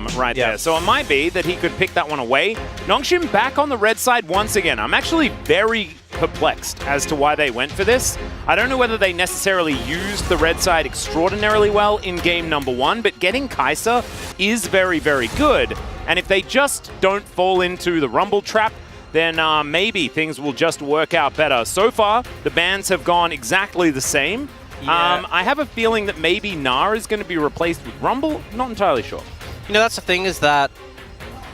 right there. So it might be that he could pick that one away. Nongshim back on the red side once again. I'm actually very perplexed as to why they went for this. I don't know whether they necessarily used the red side extraordinarily well in game number 1, but getting Kai'Sa is very, very good. And if they just don't fall into the rumble trap, then maybe things will just work out better. So far, the bans have gone exactly the same. Yeah. I have a feeling that maybe Gnar is going to be replaced with Rumble. Not entirely sure. You know, that's the thing, is that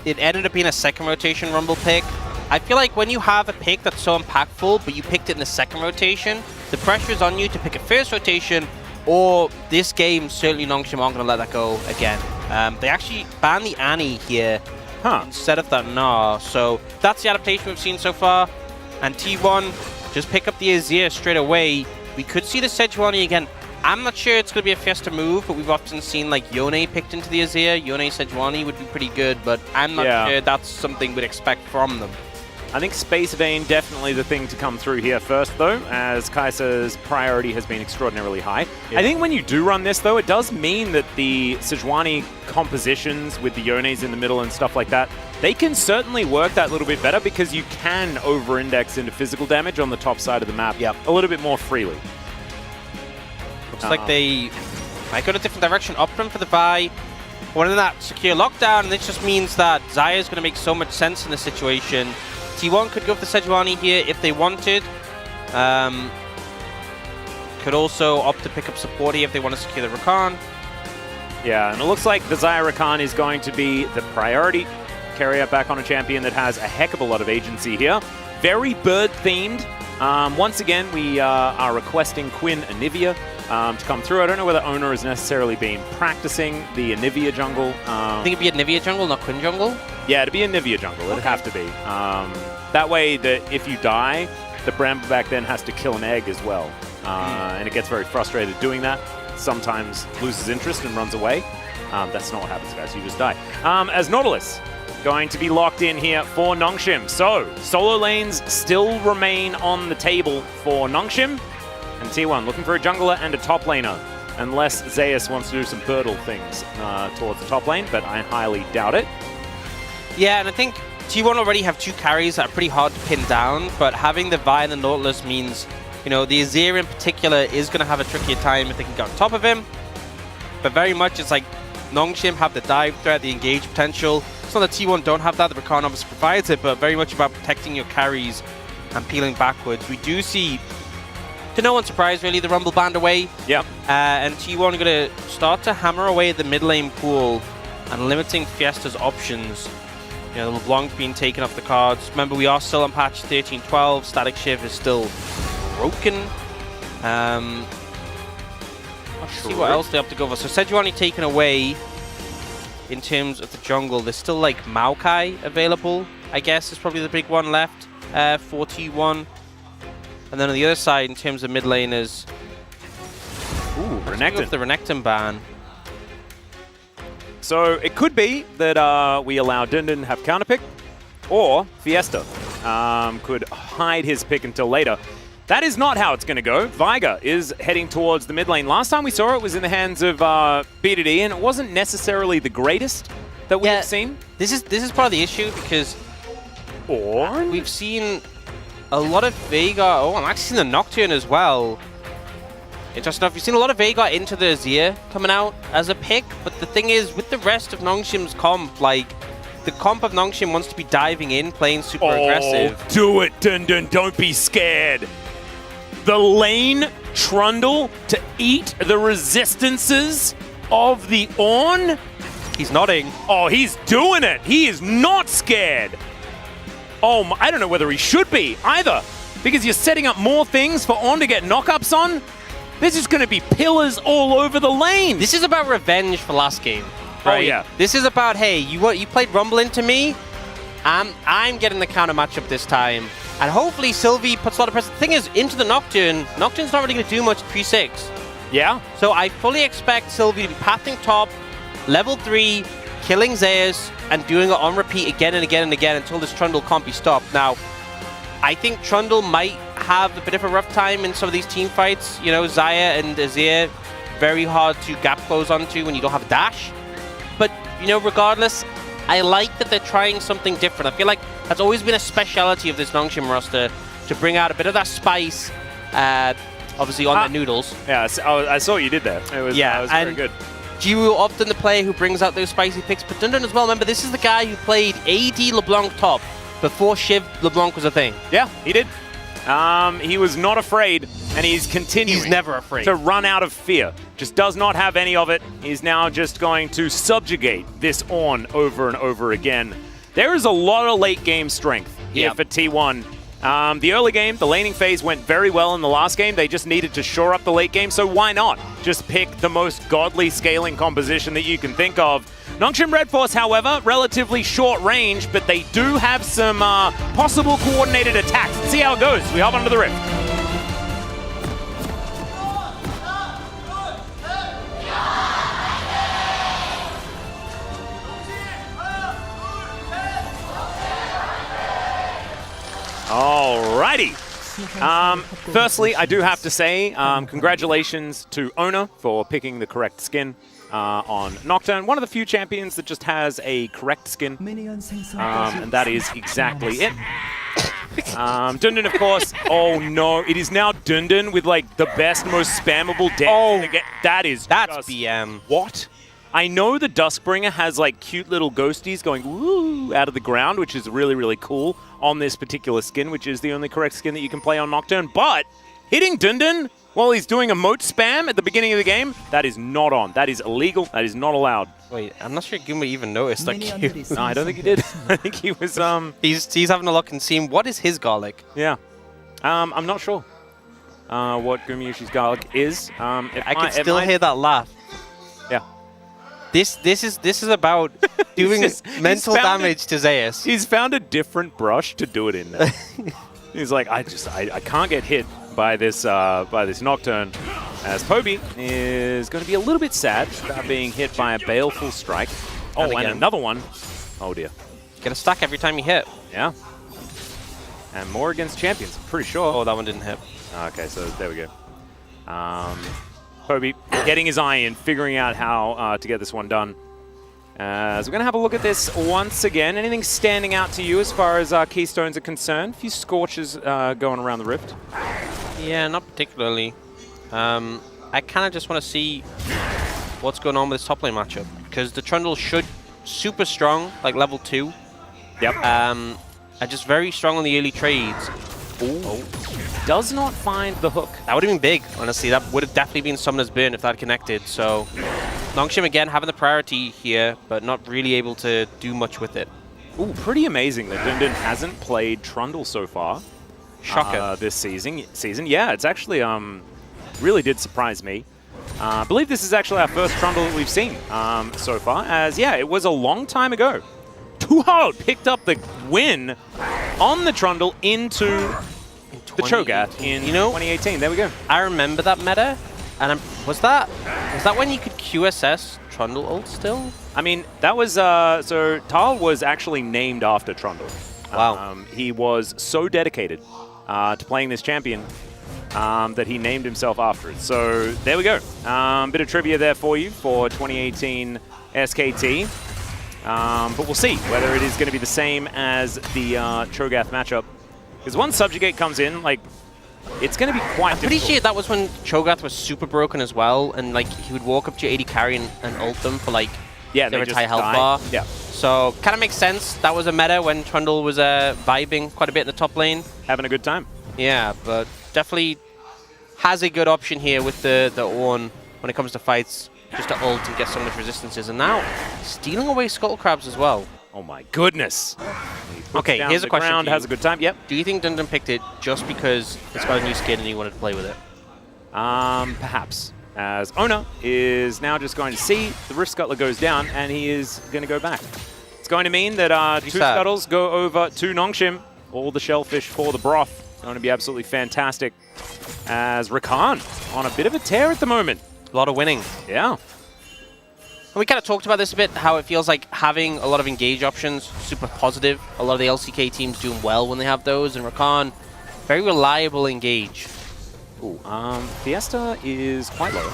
it ended up being a second rotation Rumble pick. I feel like when you have a pick that's so impactful, but you picked it in the second rotation, the pressure is on you to pick a first rotation, or this game, certainly Nongshim aren't going to let that go again. They actually banned the Annie here instead of that Gnar. So that's the adaptation we've seen so far. And T1 just pick up the Azir straight away. We could see the Sejuani again. I'm not sure it's going to be a Fiesta move, but we've often seen like Yone picked into the Azir. Yone Sejuani would be pretty good, but I'm not sure that's something we'd expect from them. I think Space Vein definitely the thing to come through here first, though, as Kai'Sa's priority has been extraordinarily high. Yeah. I think when you do run this, though, it does mean that the Sejuani compositions with the Yones in the middle and stuff like that, they can certainly work that little bit better because you can over-index into physical damage on the top side of the map a little bit more freely. Looks like they might go in a different direction. Optimum for the buy. One in that secure lockdown, and this just means that Xayah is going to make so much sense in this situation. T1 could go for the Sejuani here if they wanted. Could also opt to pick up support here if they want to secure the Rakan. Yeah, and it looks like the Xayah Rakan is going to be the priority. Keria back on a champion that has a heck of a lot of agency here. Very bird-themed. Once again, we are requesting Quinn Anivia to come through. I don't know whether Oner has necessarily been practicing the Anivia jungle. I think it'd be Anivia jungle, not Quinn jungle? Yeah, it'd be Anivia jungle. It'd have to be. That way, that if you die, the Bramble back then has to kill an egg as well. And it gets very frustrated doing that. Sometimes loses interest and runs away. That's not what happens, guys. You just die. As Nautilus going to be locked in here for Nongshim. So, solo lanes still remain on the table for Nongshim. And T1 looking for a jungler and a top laner. Unless Zeus wants to do some Birdle things towards the top lane, but I highly doubt it. Yeah, and I think T1 already have 2 carries that are pretty hard to pin down, but having the Vi and the Nautilus means, you know, the Azir in particular is going to have a trickier time if they can get on top of him. But very much it's like Nongshim have the dive threat, the engage potential. It's not that T1 don't have that, the Rakan obviously provides it, but very much about protecting your carries and peeling backwards. We do see, to no one's surprise really, the Rumble band away. Yeah. And T1 are going to start to hammer away at the mid lane pool and limiting Fiesta's options. You know, LeBlanc being taken off the cards. Remember, we are still on patch 13.12. Static Shiv is still broken. Let's see what else they have to go for. So Sejuani taken away in terms of the jungle. There's still like Maokai available, I guess, is probably the big one left for T1. And then on the other side, in terms of mid laners, Renekton. The Renekton ban. So it could be that we allow Dindin to have counterpick, or Fiesta could hide his pick until later. That is not how it's going to go. Veigar is heading towards the mid lane. Last time we saw it was in the hands of BDD, and it wasn't necessarily the greatest that we've seen. This is part of the issue because we've seen a lot of Veigar. Oh, I'm actually seeing the Nocturne as well. Interesting enough, you've seen a lot of Veigar into the Azir coming out as a pick, but the thing is, with the rest of Nongshim's comp, like, the comp of Nongshim wants to be diving in, playing super aggressive. Do it, Dundun, don't be scared. The lane Trundle to eat the resistances of the Ornn? He's nodding. Oh, he's doing it. He is not scared. Oh, I don't know whether he should be either, because you're setting up more things for Ornn to get knockups on. This is going to be pillars all over the lane. This is about revenge for last game, right? Oh, yeah. This is about, hey, you played Rumble into me. I'm getting the counter matchup this time. And hopefully Sylvie puts a lot of pressure. The thing is, into the Nocturne, Nocturne's not really going to do much at 3-6. Yeah. So I fully expect Sylvie to be pathing top, level 3, killing Zeus, and doing it on repeat again and again and again until this Trundle can't be stopped. Now, I think Trundle might have a bit of a rough time in some of these team fights. You know, Xayah and Azir, very hard to gap close onto when you don't have a dash. But you know, regardless, I like that they're trying something different. I feel like that's always been a speciality of this Nongshim roster, to bring out a bit of that spice, obviously on the noodles. Yeah, I saw what you did there. It was, it was very good. Jiwoo often the player who brings out those spicy picks, but Dundun as well. Remember, this is the guy who played AD LeBlanc top before Shiv LeBlanc was a thing. Yeah, he did. He was not afraid, and he's continuing. He's never afraid to run out of fear. Just does not have any of it. He's now just going to subjugate this on over and over again. There is a lot of late game strength here for T1. The early game, the laning phase went very well in the last game. They just needed to shore up the late game, so why not just pick the most godly scaling composition that you can think of. Nongshim Red Force, however, relatively short range, but they do have some possible coordinated attacks. Let's see how it goes. We hop onto the rift. Alrighty. Firstly, I do have to say congratulations to Oner for picking the correct skin on Nocturne. One of the few champions that just has a correct skin, and that is exactly it. Dundun, of course. Oh no, it is now Dundun with like the best, most spammable deck. That's BM. What? I know the Duskbringer has like cute little ghosties going woo out of the ground, which is really, really cool on this particular skin, which is the only correct skin that you can play on Nocturne. But hitting Dundun while he's doing emote spam at the beginning of the game, that is not on. That is illegal. That is not allowed. Wait, I'm not sure Guma even noticed that cue. No, I don't think he did. I think he was He's having a look and seeing what is his garlic. Yeah. I'm not sure what Gumayusi's garlic is. I can still hear that laugh. Yeah. This is about doing mental damage to Zeus. He's found a different brush to do it in there. He's like, I can't get hit by this Nocturne, as Poby is going to be a little bit sad about being hit by a baleful strike. Oh, and another one. Oh dear. Get a stack every time you hit. Yeah. And more against champions, I'm pretty sure. Oh, that one didn't hit. Okay, so there we go. Poby getting his eye in, figuring out how to get this one done. So we're going to have a look at this once again. Anything standing out to you as far as keystones are concerned? A few scorches going around the rift. Yeah, not particularly. I kind of just want to see what's going on with this top lane matchup, because the Trundle should super strong, like level 2. Yep. Are just very strong on the early trades. Ooh. Does not find the hook. That would have been big, honestly. That would have definitely been Summoner's Burn if that had connected. So Nongshim again having the priority here, but not really able to do much with it. Ooh, pretty amazing that Dundun hasn't played Trundle so far. Shocker. This season. Yeah, it's actually really did surprise me. I believe this is actually our first Trundle that we've seen so far, as yeah, it was a long time ago. Tuhard picked up the win on the Trundle into the Cho'Gath in 2018. There we go. I remember that meta, and was that when you could QSS Trundle ult still? I mean, that was so Tal was actually named after Trundle. Wow. He was so dedicated to playing this champion that he named himself after it. So there we go. Bit of trivia there for you for 2018 SKT. But we'll see whether it is going to be the same as the Cho'Gath matchup. Because once Subjugate comes in, like, it's going to be quite difficult. Pretty sure that was when Cho'Gath was super broken as well, and like he would walk up to your AD carry and ult them for like their entire health bar. Yeah. So kind of makes sense. That was a meta when Trundle was vibing quite a bit in the top lane. Having a good time. Yeah, but definitely has a good option here with the Ornn when it comes to fights, just to ult and get some of those resistances. And now stealing away Skull Crabs as well. Oh my goodness. Okay, here's a question for you. Has a good time. Yep. Do you think Dundun picked it just because it's got a new skin and he wanted to play with it? Perhaps. As Oner is now just going to see the Rift Scuttler goes down, and he is going to go back. It's going to mean that 2 Scuttles go over to Nongshim. All the shellfish for the broth. It's going to be absolutely fantastic. As Rakan on a bit of a tear at the moment. A lot of winning. Yeah. And we kind of talked about this a bit, how it feels like having a lot of engage options, super positive. A lot of the LCK teams doing well when they have those, and Rakan, very reliable engage. Ooh, Fiesta is quite low.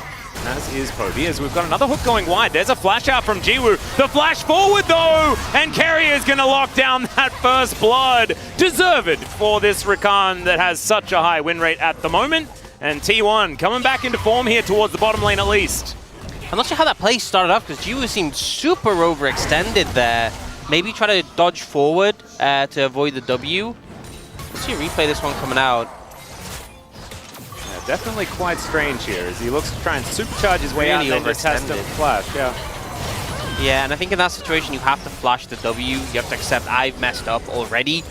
as is Poby, as we've got another hook going wide. There's a flash out from Jiwoo. The flash forward, though, and Keria is going to lock down that first blood. Deserved for this Rakan that has such a high win rate at the moment. And T1 coming back into form here towards the bottom lane at least. I'm not sure how that play started off because Jiwoo seemed super overextended there. Maybe try to dodge forward to avoid the W. Let's see a replay this one coming out. Yeah, definitely quite strange here as he looks to try and supercharge his way out and just has to flash. Yeah, and I think in that situation you have to flash the W. You have to accept I've messed up already.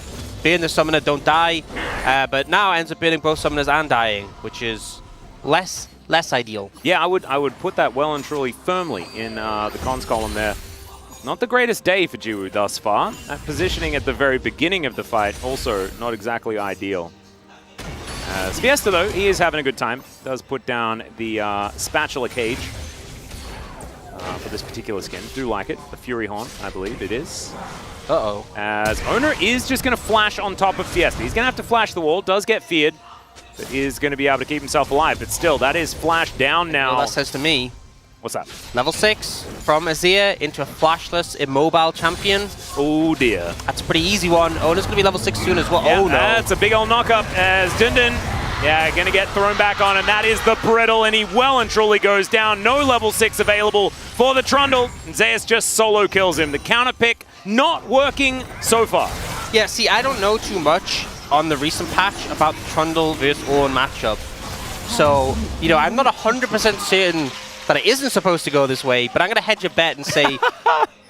Being the summoner, don't die. But now ends up beating both summoners and dying, which is less ideal. Yeah, I would put that well and truly firmly in the cons column there. Not the greatest day for Jiwoo thus far. That positioning at the very beginning of the fight also not exactly ideal. Fiesta, though, he is having a good time. Does put down the spatula cage for this particular skin. Do like it. The Fury Horn, I believe it is. Uh-oh. As Oner is just going to flash on top of Fiesta. He's going to have to flash the wall. Does get feared. But is going to be able to keep himself alive. But still, that is flash down now. Well, that says to me... What's that? Level 6 from Azir into a flashless, immobile champion. Oh dear. That's a pretty easy one. Oner's going to be level 6 soon as well. Yeah, oh no. That's a big old knock-up as Dundun, going to get thrown back on, and that is the brittle, and he well and truly goes down. No level 6 available for the Trundle. Zeus just solo kills him. The counter pick not working so far. Yeah, see, I don't know too much on the recent patch about the Trundle versus Ornn matchup. So, you know, I'm not 100% certain that it isn't supposed to go this way, but I'm going to hedge a bet and say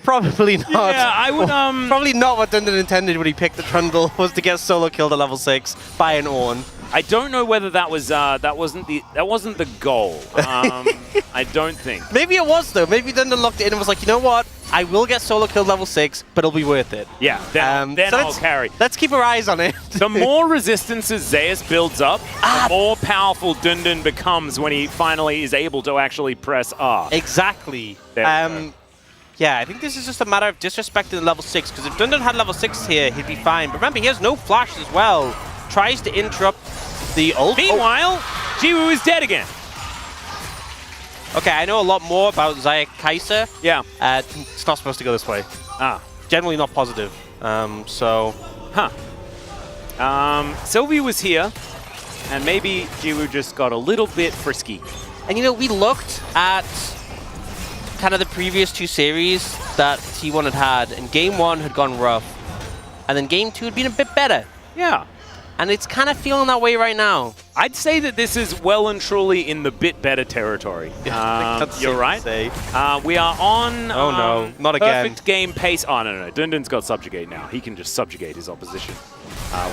probably not. Yeah, I would... Probably not what Dundun intended when he picked the Trundle, was to get solo killed at level 6 by an Ornn. I don't know whether that was that wasn't the goal. I don't think. Maybe it was though. Maybe Dundun looked in and was like, you know what? I will get solo killed level 6, but it'll be worth it. Yeah, then I'll carry. Let's keep our eyes on it. The more resistances Zeus builds up, the more powerful Dundun becomes when he finally is able to actually press R. Exactly. Yeah, I think this is just a matter of disrespecting the level 6, because if Dundun had level 6 here, he'd be fine. But remember, he has no flash as well. Tries to interrupt the ult. Meanwhile, Jiwoo is dead again. Okay, I know a lot more about Xayah Kai'Sa. Yeah. It's not supposed to go this way. Generally not positive. Sylvie was here, and maybe Jiwoo just got a little bit frisky. And you know, we looked at kind of the previous 2 series that T1 had, and Game 1 had gone rough. And then Game 2 had been a bit better. Yeah. And it's kind of feeling that way right now. I'd say that this is well and truly in the bit better territory. You're right. We are on oh no, not again. Perfect game pace. Oh, no. Dundun's got Subjugate now. He can just subjugate his opposition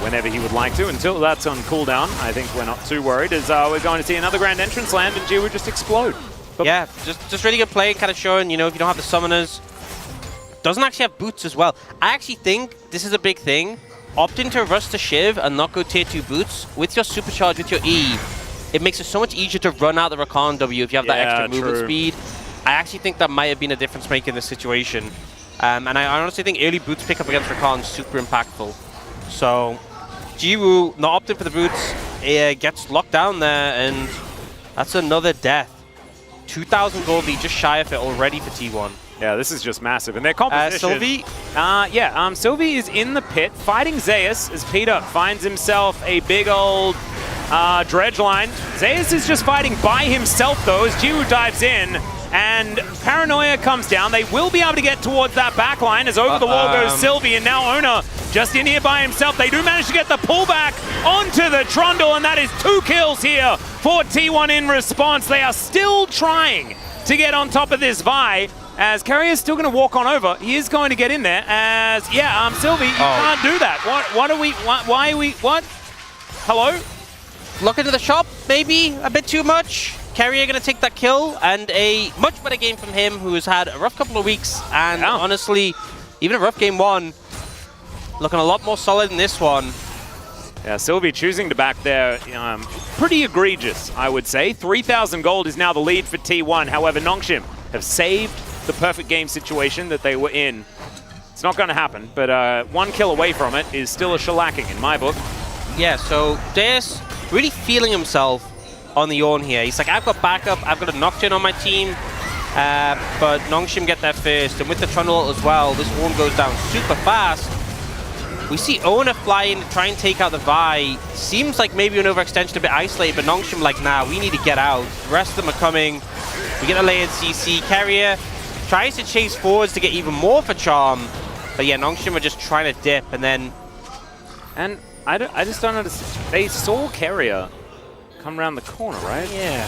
whenever he would like to. Until that's on cooldown, I think we're not too worried, as we're going to see another Grand Entrance land and Jiwoo just explode. But yeah, just really good play, kind of showing, you know, if you don't have the summoners. Doesn't actually have boots as well. I actually think this is a big thing. Opt into Rust to Shiv and not go tier 2 boots. With your supercharge, with your E, it makes it so much easier to run out the Rakan W if you have that extra movement speed. I actually think that might have been a difference maker in this situation. And I honestly think early boots pick up against Rakan is super impactful. So, Jiwoo not opting for the boots, gets locked down there, and that's another death. 2,000 gold lead, just shy of it already for T1. Yeah, this is just massive. And their composition... Sylvie? Sylvie is in the pit, fighting Zeus, as Peter finds himself a big old dredge line. Zeus is just fighting by himself, though, as Jiwoo dives in. And Paranoia comes down. They will be able to get towards that back line, as over the wall goes Sylvie, and now Oner just in here by himself. They do manage to get the pullback onto the Trundle, and that is 2 kills here for T1 in response. They are still trying to get on top of this Vi, as Keria is still going to walk on over. He is going to get in there as, Sylvie, you can't do that. Why are we, Hello? Look into the shop, maybe a bit too much. Keria going to take that kill, and a much better game from him, who has had a rough couple of weeks, and honestly, even a rough game 1, looking a lot more solid in this one. Yeah, Sylvie choosing to back there, pretty egregious, I would say. 3,000 gold is now the lead for T1. However, Nongshim have saved the perfect game situation that they were in. It's not going to happen, but 1 kill away from it is still a shellacking in my book. Yeah, so Zeus really feeling himself on the Ornn here. He's like, I've got backup, I've got a Nocturne on my team, but Nongshim get there first, and with the Trundle as well, this Ornn goes down super fast. We see Oner fly in to try and take out the Vi. Seems like maybe an overextension, a bit isolated, but Nongshim like, nah, we need to get out. The rest of them are coming. We get a layered CC. Keria tries to chase forwards to get even more for Charm. But yeah, Nongshim are just trying to dip, and then... And I just don't understand. They saw Keria come around the corner, right? Yeah.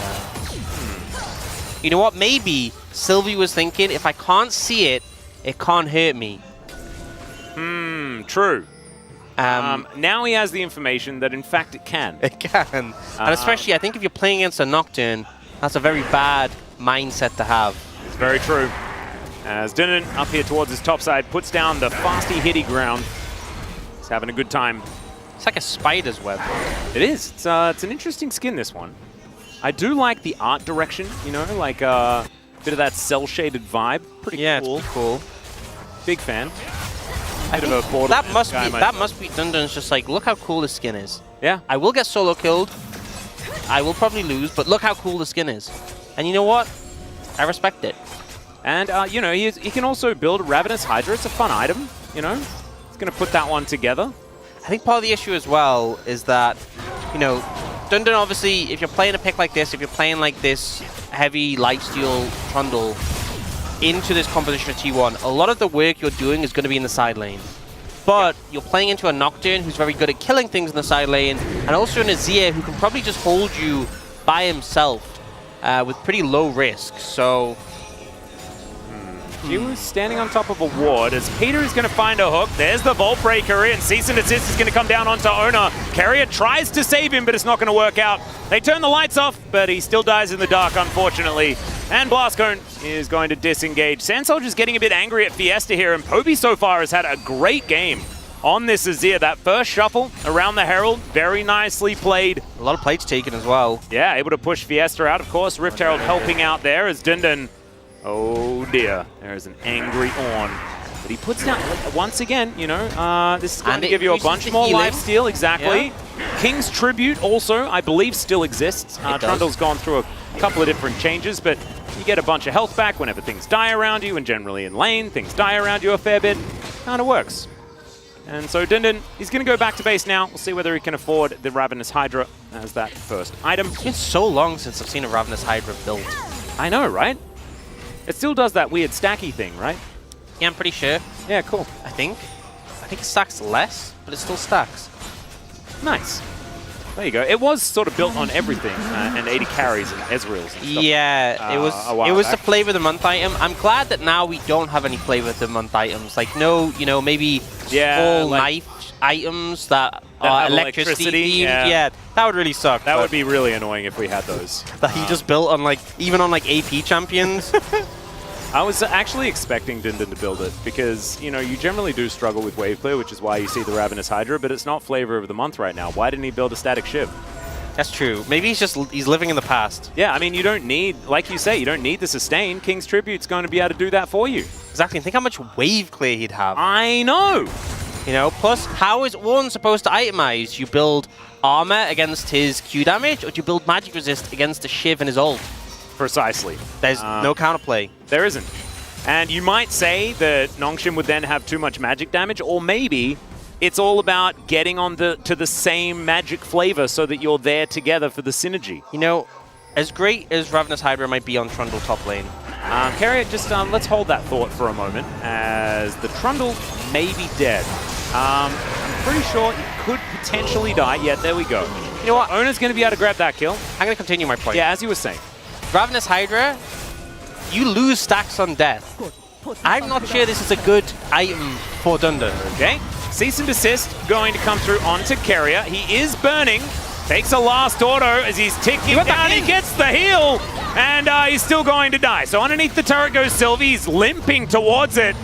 You know what? Maybe Sylvie was thinking, if I can't see it, it can't hurt me. True. Now he has the information that, in fact, it can. It can. And especially, I think if you're playing against a Nocturne, that's a very bad mindset to have. It's very true. As Dinan up here towards his top side puts down the fasty hitty ground. He's having a good time. It's like a spider's web. It is. It's an interesting skin, this one. I do like the art direction, you know, like a bit of that cel-shaded vibe. Pretty yeah, cool. It's pretty cool. Big fan. That must be Dundun's just like, look how cool this skin is. Yeah. I will get solo killed. I will probably lose, but look how cool the skin is. And you know what? I respect it. And, you know, he can also build Ravenous Hydra. It's a fun item, you know. He's going to put that one together. I think part of the issue as well is that, you know, Dundun obviously, if you're playing a pick like this, if you're playing like this heavy lifesteal Trundle into this composition of T1, a lot of the work you're doing is going to be in the side lane. But you're playing into a Nocturne who's very good at killing things in the side lane, and also an Azir who can probably just hold you by himself with pretty low risk. So He was standing on top of a ward as Peter is going to find a hook. There's the Vault Breaker in. Cease and Desist is going to come down onto Oner. Keria tries to save him, but it's not going to work out. They turn the lights off, but he still dies in the dark, unfortunately. And Blastcone is going to disengage. Sand Soldier's getting a bit angry at Fiesta here, and Poby so far has had a great game on this Azir. That first shuffle around the Herald, very nicely played. A lot of plates taken as well. Yeah, able to push Fiesta out, of course. Rift Herald helping out there as Dundun. Oh dear, there's an angry Ornn. But he puts down, once again, you know, this is going to give you a bunch more lifesteal, exactly. Yeah. King's Tribute also, I believe, still exists. Trundle's gone through a couple of different changes, but you get a bunch of health back whenever things die around you, and generally in lane, things die around you a fair bit. Kind of works. And so Dundun, he's going to go back to base now. We'll see whether he can afford the Ravenous Hydra as that first item. It's been so long since I've seen a Ravenous Hydra built. I know, right? It still does that weird stacky thing, right? Yeah, I'm pretty sure. Yeah, cool. I think it stacks less, but it still stacks. Nice. There you go. It was sort of built on everything, and 80 carries and Ezreals and stuff. Yeah, it was the Flavor of the Month item. I'm glad that now we don't have any Flavor of the Month items. Like, no, you know, maybe small knife items that are electricity. Yeah, that would really suck. That would be really annoying if we had those. That he just built on, like, even on, like, AP champions. I was actually expecting Dundun to build it because, you know, you generally do struggle with wave clear, which is why you see the Ravenous Hydra, but it's not Flavor of the Month right now. Why didn't he build a static Shiv? That's true. Maybe he's living in the past. Yeah, I mean, you don't need, like you say, you don't need the sustain. King's Tribute's going to be able to do that for you. Exactly. And think how much wave clear he'd have. I know! You know, plus, how is Ornn supposed to itemize? You build armor against his Q damage, or do you build magic resist against the Shiv and his ult? Precisely. There's no counterplay. There isn't. And you might say that Nongshim would then have too much magic damage, or maybe it's all about getting on to the same magic flavor so that you're there together for the synergy. You know, as great as Ravenous Hydra might be on Trundle top lane. Keria, just let's hold that thought for a moment, as the Trundle may be dead. I'm pretty sure it could potentially die. Yeah, there we go. You know what? Oner's going to be able to grab that kill. I'm going to continue my point. Yeah, as you were saying. Ravenous Hydra, you lose stacks on death. I'm not sure this is a good item for Dundun. Okay. Cease and Desist going to come through onto Keria. He is burning. Takes a last auto as he's ticking down. He gets the heal, and he's still going to die. So underneath the turret goes Sylvie. He's limping towards it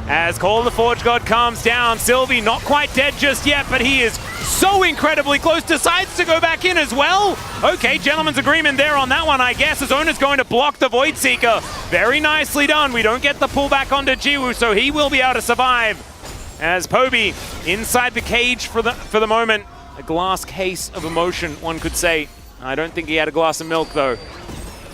as Call of the Forge God comes down. Sylvie not quite dead just yet, but he is so incredibly close. Decides to go back in as well. Okay, gentleman's agreement there on that one, I guess, as Oner's going to block the Void Seeker. Very nicely done. We don't get the pullback onto Jiwoo, so he will be able to survive. As Poby inside the cage for the moment. A glass case of emotion, one could say. I don't think he had a glass of milk, though.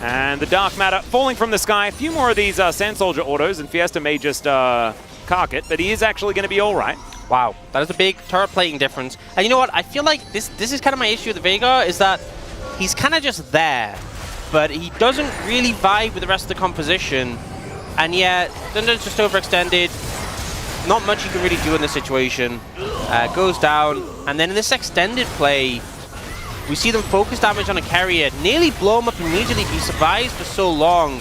And the Dark Matter falling from the sky. A few more of these Sand Soldier autos, and Fiesta may just cark it, but he is actually going to be all right. Wow, that is a big turret plating difference. And you know what? I feel like this is kind of my issue with Vega, is that he's kind of just there, but he doesn't really vibe with the rest of the composition. And yeah, Dundun's just overextended. Not much he can really do in this situation. Goes down, and then in this extended play, we see them focus damage on a Keria, nearly blow him up immediately. He survives for so long.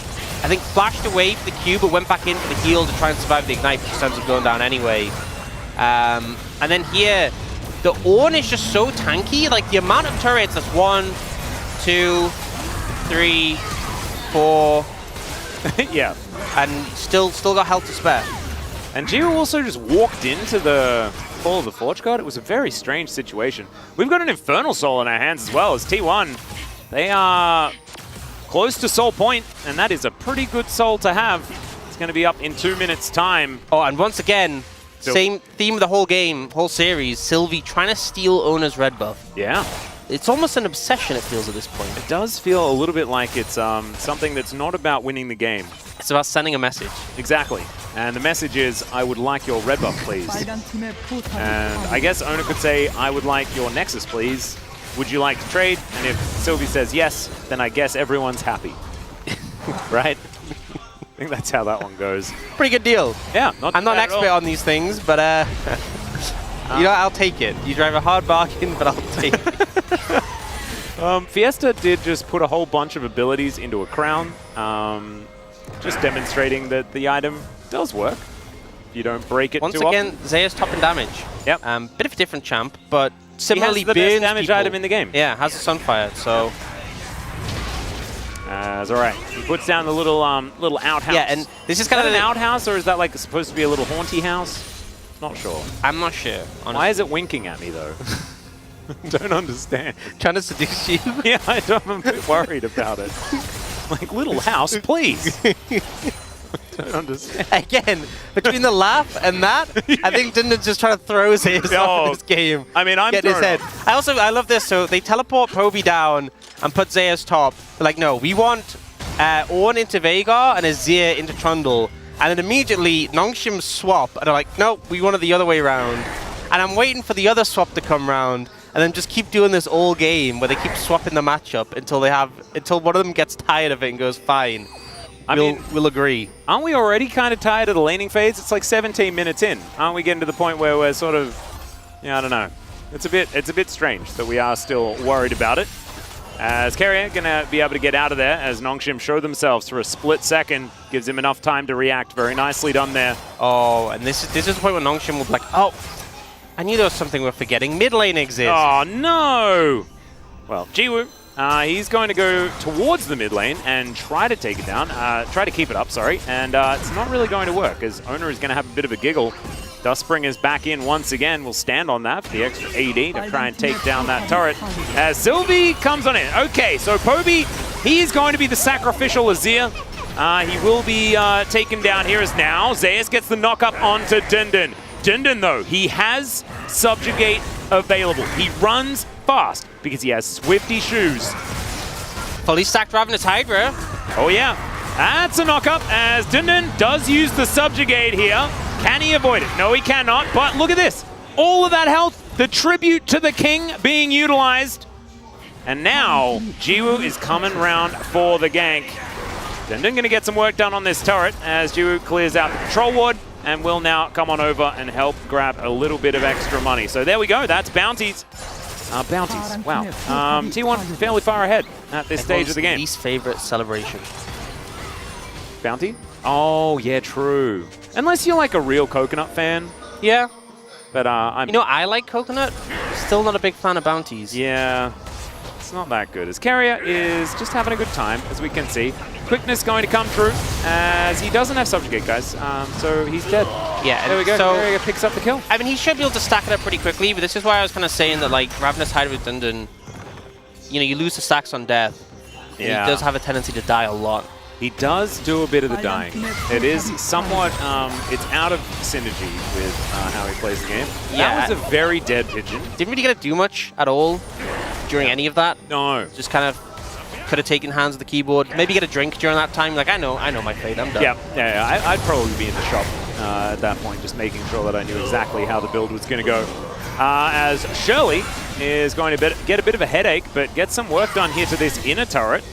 I think flashed away for the Q, but went back in for the heal to try and survive the Ignite, which ends up going down anyway. And then here, the Oner is just so tanky. Like, the amount of turrets, that's 1, 2, 3, 4. Yeah. And still got health to spare. And Gio also just walked into the fall of the Forge God. It was a very strange situation. We've got an Infernal Soul in our hands as well as T1. They are close to Soul Point, and that is a pretty good soul to have. It's going to be up in 2 minutes' time. Oh, and once again, same theme of the whole game, whole series, Sylvie trying to steal Oner's red buff. Yeah. It's almost an obsession, it feels, at this point. It does feel a little bit like it's something that's not about winning the game. It's about sending a message. Exactly. And the message is, I would like your red buff, please. And I guess Oner could say, I would like your Nexus, please. Would you like to trade? And if Sylvie says yes, then I guess everyone's happy. Right? I think that's how that one goes. Pretty good deal. Yeah. I'm not an expert on these things, but you know, I'll take it. You drive a hard bargain, but I'll take it. Fiesta did just put a whole bunch of abilities into a crown, just demonstrating that the item does work. You don't break it Once too again, often. Zeus top in damage. Yep. Bit of a different champ, but similarly he has the best damage people. item in the game. Yeah, has the Sunfire, so... It's all right. He puts down the little outhouse. Yeah, and this is kind of an outhouse, or is that like supposed to be a little haunty house? Not sure. I'm not sure, honestly. Why is it winking at me, though? Don't understand. Trying to seduce you? Yeah, I'm a bit worried about it. Like, little house, please. Don't understand. Again, between the laugh and that, I think Dundun's just trying to throw his ears off in this game. I mean, I'm Get his head. I love this. So they teleport Poby down and put Zeus top. They're like, no, we want Ornn into Vega and Azir into Trundle. And then immediately, Nongshim swap. And they're like, no, we want it the other way around. And I'm waiting for the other swap to come round. And then just keep doing this all game where they keep swapping the matchup until one of them gets tired of it and goes, fine. We'll agree. Aren't we already kind of tired of the laning phase? It's like 17 minutes in. Aren't we getting to the point where we're sort of, I don't know. It's a bit strange that we are still worried about it. As Keria gonna be able to get out of there as Nongshim show themselves for a split second. Gives him enough time to react. Very nicely done there. Oh, and this is the point where Nongshim will be like, oh, I knew there was something we're forgetting. Mid lane exists. Oh, no! Well, Jiwoo, he's going to go towards the mid lane and try to take it down. Try to keep it up, sorry. And it's not really going to work as Oner is going to have a bit of a giggle. Dustspring is back in once again. We'll stand on that for the extra AD to try and take down that turret. As Sylvie comes on in. Okay, so Poby, he is going to be the sacrificial Azir. He will be taken down here as now. Zeus gets the knock up onto Dundun. Dundun, though, he has Subjugate available. He runs fast because he has Swifty shoes. Fully stacked Ravenous Hydra. Oh, yeah. That's a knock up as Dundun does use the Subjugate here. Can he avoid it? No, he cannot. But look at this. All of that health, the tribute to the king being utilized. And now, Jiwoo is coming round for the gank. Dundun going to get some work done on this turret as Jiwoo clears out the control ward and will now come on over and help grab a little bit of extra money. So there we go. That's bounties. Bounties. Wow. T1 fairly far ahead at this stage of the game. Least favorite celebration. Bounty? Oh, yeah, true. Unless you're like a real Coconut fan. Yeah. But I'm... You know, I like Coconut. Still not a big fan of bounties. Yeah. It's not that good. As Keria is just having a good time, as we can see. Quickness going to come through, as he doesn't have Subjugate, guys. So he's dead. Yeah. There we go. So, Keria picks up the kill. I mean, he should be able to stack it up pretty quickly, but this is why I was kind of saying that, like, Ravenous Hydra with Dundun, you know, you lose the stacks on death. Yeah. He does have a tendency to die a lot. He does do a bit of the dying. It is somewhat, it's out of synergy with how he plays the game. Yeah. That was a very dead pigeon. Didn't really get to do much at all. during any of that. No. Just kind of could have taken hands of the keyboard. Maybe get a drink during that time. Like, I know my fate. I'm done. Yeah. I'd probably be in the shop at that point, just making sure that I knew exactly how the build was going to go. As Shirley is going to get a bit of a headache, but get some work done here to this inner turret.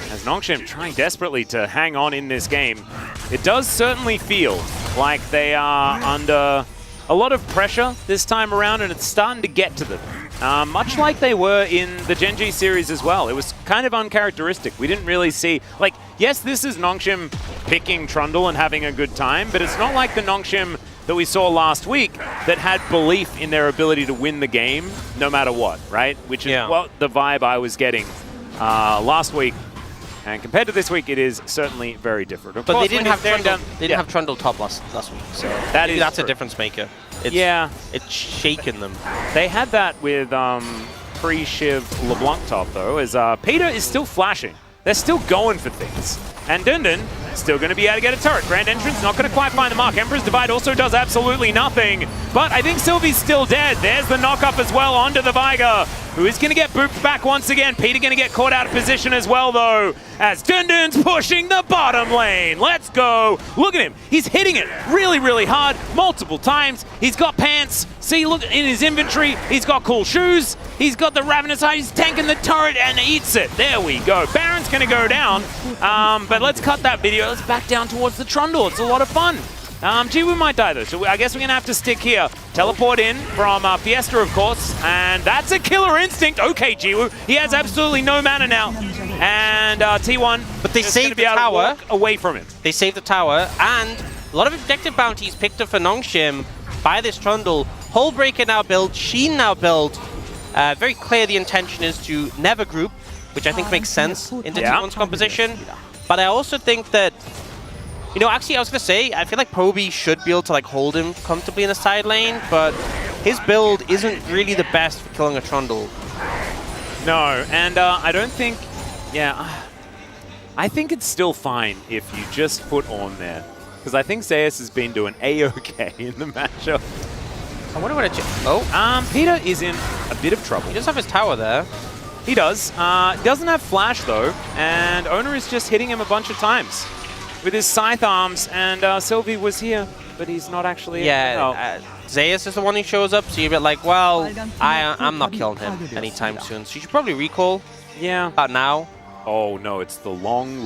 As Nongshim trying desperately to hang on in this game. It does certainly feel like they are under a lot of pressure this time around, and it's starting to get to them. Much like they were in the Gen G series as well. It was kind of uncharacteristic. We didn't really see, like, yes, this is Nongshim picking Trundle and having a good time, but it's not like the Nongshim that we saw last week that had belief in their ability to win the game no matter what, right? Which is what the vibe I was getting last week. And compared to this week, it is certainly very different. But they didn't have Trundle. They didn't have Trundle top last week, so that's a difference maker. It's shaken them. They had that with pre-Shiv LeBlanc top though, as Peter is still flashing. They're still going for things. And Dundun still going to be able to get a turret. Grand Entrance not going to quite find the mark. Emperor's Divide also does absolutely nothing. But I think Sylvie's still dead. There's the knock-up as well onto the Viger, who is going to get booped back once again. Peter going to get caught out of position as well, though, as Dundun's pushing the bottom lane. Let's go. Look at him. He's hitting it really, really hard multiple times. He's got pants. See, look in his inventory. He's got cool shoes. He's got the Ravenous Eye. He's tanking the turret and eats it. There we go. Baron's going to go down. But let's cut that video. Let's back down towards the Trundle. It's a lot of fun. Jiwoo might die though, so I guess we're going to have to stick here. Teleport in from Fiesta, of course, and that's a killer instinct. Okay, Jiwoo, he has absolutely no mana now. And T1, but they saved the tower away from him. They saved the tower, and a lot of objective bounties picked up for Nongshim by this Trundle. Hullbreaker now built, Sheen now built. Very clear the intention is to never group, which I think makes sense into T1's composition. But I also think that, you know, actually I was going to say, I feel like Poby should be able to like hold him comfortably in the side lane, but his build isn't really the best for killing a Trundle. No, and I don't think, I think it's still fine if you just put on there. Because I think Zeus has been doing A-okay in the matchup. I wonder what it... Peter is in a bit of trouble. He does have his tower there. He does. Doesn't have flash though, and Oner is just hitting him a bunch of times with his scythe arms, and Sylvie was here, but he's not actually... Zeus is the one who shows up, so you're a bit like, well, I'm not killing him anytime soon, so you should probably recall. Yeah. About now. Oh no, it's the long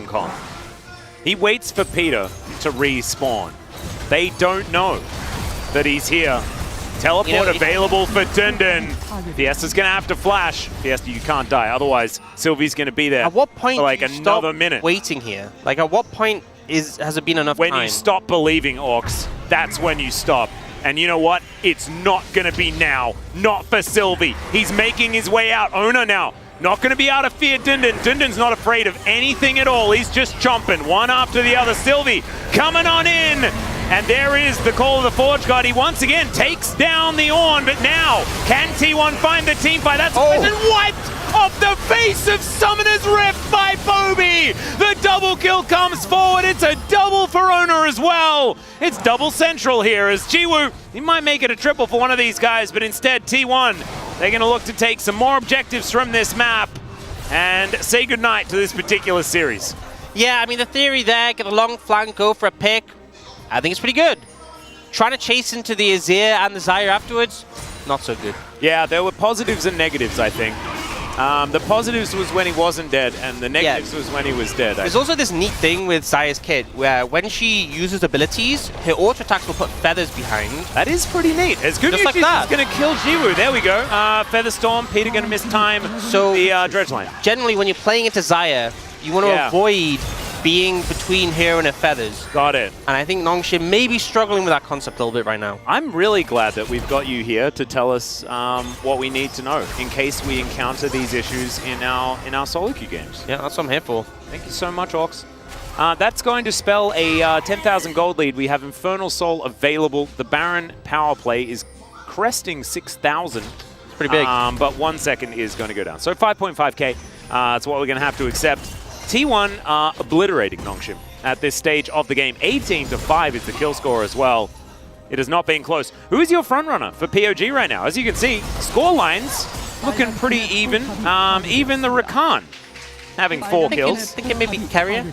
con. He waits for Peter to respawn. They don't know that he's here. Teleport available for Dundun. Fiesta's going to have to flash. Fiesta, you can't die. Otherwise, Sylvie's going to be there at what point for like another minute. Waiting here? Like, at what point has it been enough time? When you stop believing, Orcs, that's when you stop. And you know what? It's not going to be now. Not for Sylvie. He's making his way out. Oner now. Not going to be able to fear Dundun. Dundun's not afraid of anything at all. He's just chomping one after the other. Sylvie coming on in. And there is the call of the Forge God. He once again takes down the Ornn, but now can T1 find the team fight? That's wiped off the face of Summoner's Rift by Poby. The double kill comes forward. It's a double for Oner as well. It's double central here as Jiwoo, he might make it a triple for one of these guys, but instead T1, they're going to look to take some more objectives from this map and say goodnight to this particular series. Yeah, I mean, the theory there, get a long flank, go for a pick. I think it's pretty good. Trying to chase into the Azir and the Zyre afterwards, not so good. Yeah, there were positives and negatives, I think. The positives was when he wasn't dead, and the negatives was when he was dead. There's also this neat thing with Zyre's kit, where when she uses abilities, her auto attacks will put feathers behind. That is pretty neat. As good as like that. It's going to kill Jiwoo. There we go. Feather Storm, Peter going to miss time. So the dredge line. Generally, when you're playing into Zyre, you want to avoid being between her and her feathers. Got it. And I think Nongshim may be struggling with that concept a little bit right now. I'm really glad that we've got you here to tell us what we need to know in case we encounter these issues in our solo queue games. Yeah, that's what I'm here for. Thank you so much, Orcs. That's going to spell a 10,000 gold lead. We have Infernal Soul available. The Baron power play is cresting 6,000. It's pretty big. But 1 second is going to go down. So 5.5k, that's what we're going to have to accept. T1 obliterating Nongshim at this stage of the game. 18-5 is the kill score as well. It has not been close. Who is your front runner for POG right now? As you can see, score lines looking pretty even. Even the Rakan having 4 kills. I think it may be Keria.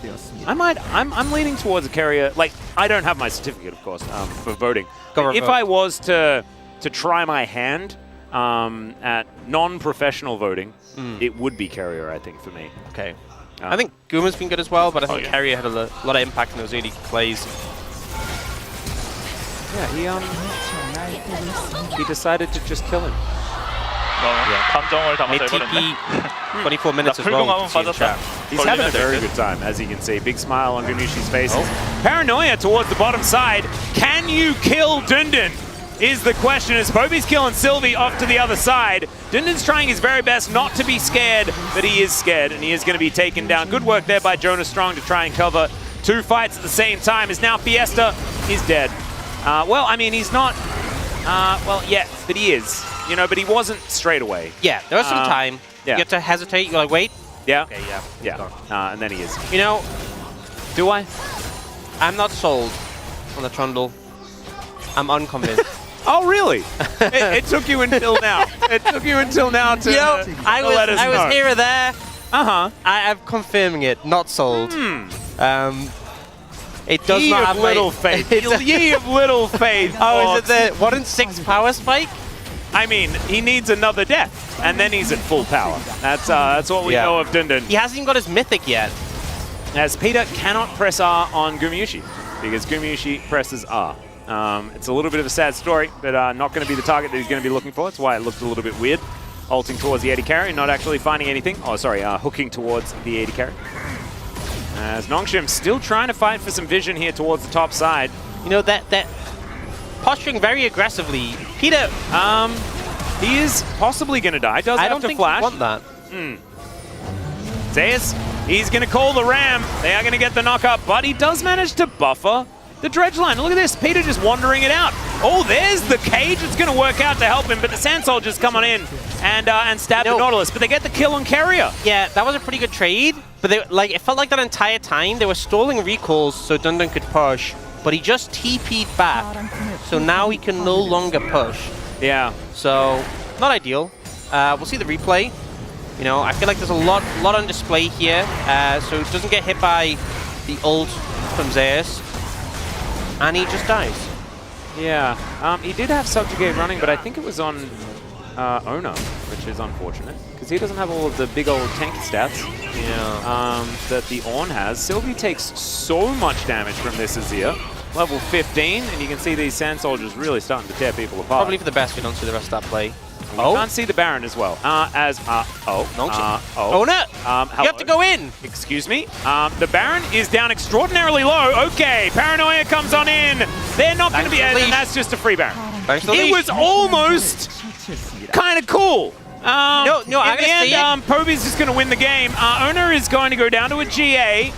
I'm leaning towards a Keria. Like, I don't have my certificate, of course, for voting. Go If vote. I was to try my hand at non-professional voting, it would be Keria, I think, for me. Okay. I think Guma's been good as well, but I think Keria had a lot of impact in those early plays. Yeah, he decided to just kill him. 감정을 담아서 Mid 해버렸네. TP 24 minutes as well. 불공하면 빠졌다. He's having a very good time, as you can see. Big smile on Gumayusi's face. Paranoia towards the bottom side. Can you kill Dundun? Is the question, as Poby's killing Sylvie off to the other side. Dundun's trying his very best not to be scared, but he is scared, and he is going to be taken down. Good work there by Jonas Strong to try and cover 2 fights at the same time, as now Fiesta is dead. Well, I mean, he's not... well, yeah, but he is. You know, but he wasn't straight away. Yeah, there was some time. yeah. You get to hesitate, you're like, wait. Yeah? Okay, yeah. Yeah, and then he is. You know, Do I? I'm not sold on the Trundle. I'm unconvinced. Oh, really? it took you until now. It took you until now to, I let us know. was here or there. Uh-huh. I'm confirming it, not sold. It does Ye not of have little faith. Ye of little faith. Oh, is it the 1 in 6 power spike? I mean, he needs another death, and then he's at full power. That's what we know of Dundun. He hasn't even got his mythic yet. As Peter cannot press R on Gumayusi, because Gumayusi presses R. It's a little bit of a sad story, but not going to be the target that he's going to be looking for. That's why it looked a little bit weird. Ulting towards the AD carry, not actually finding anything. Oh, sorry, hooking towards the AD carry. As Nongshim still trying to fight for some vision here towards the top side. You know, that posturing very aggressively. Peter, he is possibly going to die. Does I have don't to think flash. you want that. Zeus, he's going to call the Ram. They are going to get the knock-up, but he does manage to buffer the dredge line. Look at this, Peter just wandering it out. Oh, there's the cage. It's going to work out to help him, but the Sand Soldiers come on in and stab the Nautilus, but they get the kill on Keria. Yeah, that was a pretty good trade, but it felt like that entire time they were stalling recalls so Dundun could push, but he just TP'd back, so now he can no longer push. Yeah. So, not ideal. We'll see the replay. You know, I feel like there's a lot on display here, so it doesn't get hit by the ult from Zeus, and he just dies. Yeah, he did have Subjugate running, but I think it was on Oner, which is unfortunate, because he doesn't have all of the big old tank stats that the Ornn has. Sylvie takes so much damage from this Azir. Level 15, and you can see these Sand Soldiers really starting to tear people apart. Probably for the best we don't see the rest of that play. You can't see the Baron as well. Oner! You have to go in! Excuse me? The Baron is down extraordinarily low. Okay, Paranoia comes on in. They're not going to be... And that's just a free Baron. It was almost kind of cool. I gotta say it. Poby's just going to win the game. Oner is going to go down to a GA.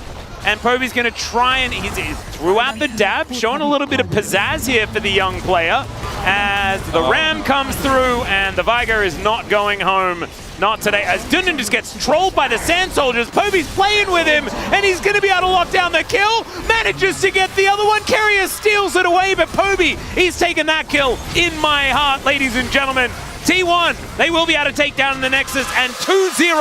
And Poby's going to try and... He's threw out the dab, showing a little bit of pizzazz here for the young player. As the Ram comes through, and the Viger is not going home. Not today. As Dundun just gets trolled by the Sand Soldiers. Poby's playing with him, and he's going to be able to lock down the kill. Manages to get the other one. Keria steals it away, but Poby, he's taken that kill in my heart, ladies and gentlemen. T1, they will be able to take down the Nexus, and 2-0.